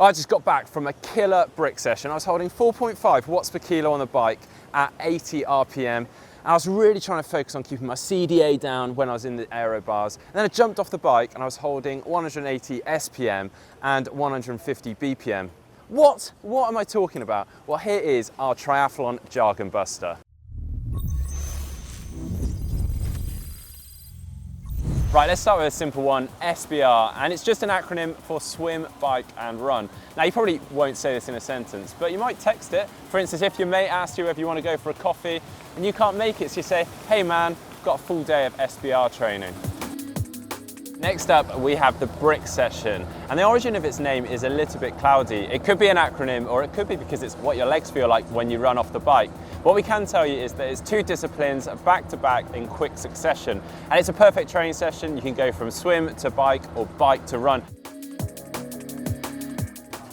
I just got back from a killer brick session. I was holding 4.5 watts per kilo on the bike at 80 RPM. And I was really trying to focus on keeping my CDA down when I was in the aero bars. And then I jumped off the bike and I was holding 180 SPM and 150 BPM. What am I talking about? Well, here is our triathlon jargon buster. Right, let's start with a simple one, SBR, and it's just an acronym for swim, bike and run. Now you probably won't say this in a sentence, but you might text it. For instance, if your mate asks you if you want to go for a coffee and you can't make it, so you say, hey man, I've got a full day of SBR training. Next up, we have the brick session, and the origin of its name is a little bit cloudy. It could be an acronym, or it could be because it's what your legs feel like when you run off the bike. What we can tell you is that it's 2 disciplines back to back in quick succession, and it's a perfect training session. You can go from swim to bike or bike to run.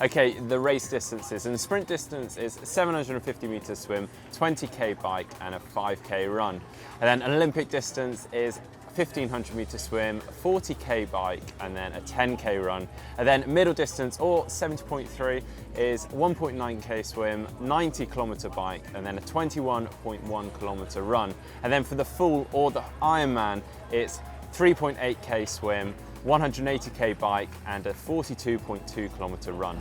Okay, the race distances, and the sprint distance is 750 meters swim, 20k bike and a 5k run. And then an Olympic distance is 1500 meter swim, 40k bike and then a 10k run. And then middle distance, or 70.3, is 1.9k swim, 90 kilometer bike and then a 21.1 kilometer run. And then for the full, or the Ironman, it's 3.8k swim, 180k bike and a 42.2 kilometer run.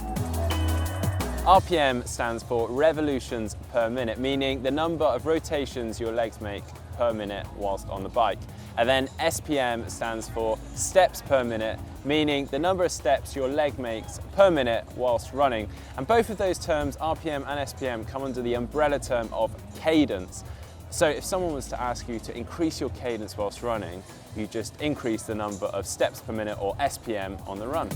RPM stands for revolutions per minute, meaning the number of rotations your legs make per minute whilst on the bike. And then SPM stands for steps per minute, meaning the number of steps your leg makes per minute whilst running. And both of those terms, RPM and SPM, come under the umbrella term of cadence. So if someone was to ask you to increase your cadence whilst running, you just increase the number of steps per minute, or SPM, on the run.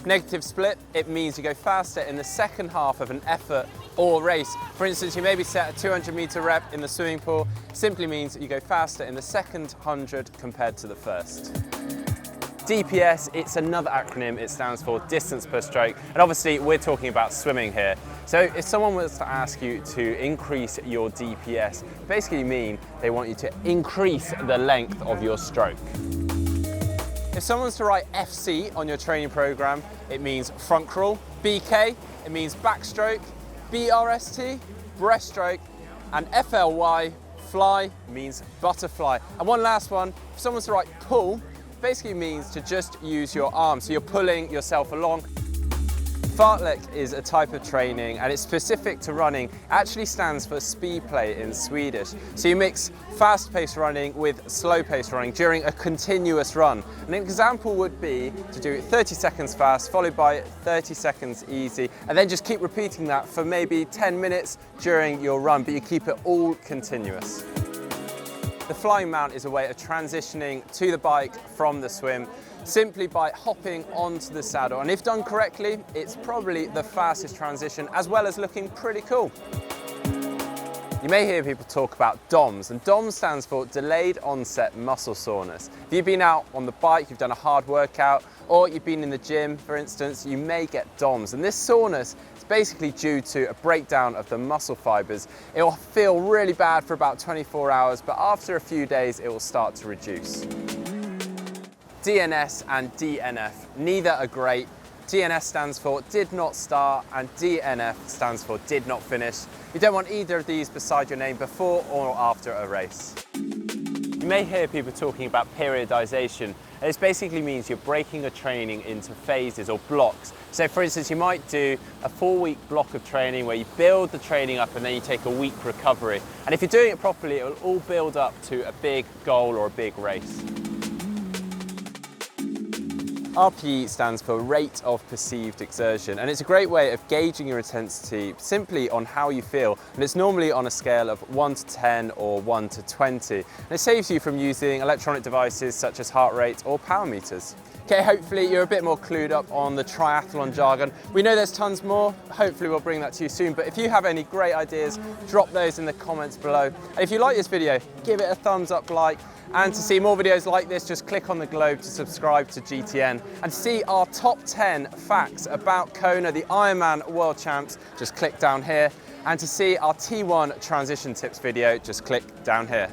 Negative split, it means you go faster in the second half of an effort or race. For instance, you maybe set a 200 meter rep in the swimming pool. Simply means you go faster in the second 100 compared to the first. DPS, it's another acronym. It stands for distance per stroke. And obviously we're talking about swimming here. So if someone was to ask you to increase your DPS, basically mean they want you to increase the length of your stroke. If someone's to write FC on your training program, it means front crawl. BK, it means backstroke. BRST, breaststroke. And FLY, fly, means butterfly. And one last one, if someone's to write pull, basically means to just use your arms, so you're pulling yourself along. Fartlek is a type of training and it's specific to running. It actually stands for speed play in Swedish. So you mix fast-paced running with slow-paced running during a continuous run. An example would be to do 30 seconds fast, followed by 30 seconds easy, and then just keep repeating that for maybe 10 minutes during your run, but you keep it all continuous. The flying mount is a way of transitioning to the bike from the swim, simply by hopping onto the saddle. And if done correctly, it's probably the fastest transition, as well as looking pretty cool. You may hear people talk about DOMS, and DOMS stands for delayed onset muscle soreness. If you've been out on the bike, you've done a hard workout, or you've been in the gym, for instance, you may get DOMS. And this soreness is basically due to a breakdown of the muscle fibers. It will feel really bad for about 24 hours, but after a few days, it will start to reduce. DNS and DNF, neither are great. DNS stands for did not start and DNF stands for did not finish. You don't want either of these beside your name before or after a race. You may hear people talking about periodisation. This basically means you're breaking a training into phases or blocks. So for instance, you might do a 4-week block of training where you build the training up and then you take a week recovery. And if you're doing it properly, it will all build up to a big goal or a big race. RPE stands for rate of perceived exertion, and it's a great way of gauging your intensity simply on how you feel, and it's normally on a scale of 1 to 10 or 1 to 20, and it saves you from using electronic devices such as heart rate or power meters. Okay, hopefully you're a bit more clued up on the triathlon jargon. We know there's tons more, hopefully we'll bring that to you soon, but if you have any great ideas, drop those in the comments below. And if you like this video, give it a thumbs up, like, and to see more videos like this, just click on the globe to subscribe to GTN. And to see our top 10 facts about Kona, the Ironman World Champs, just click down here. And to see our T1 transition tips video, just click down here.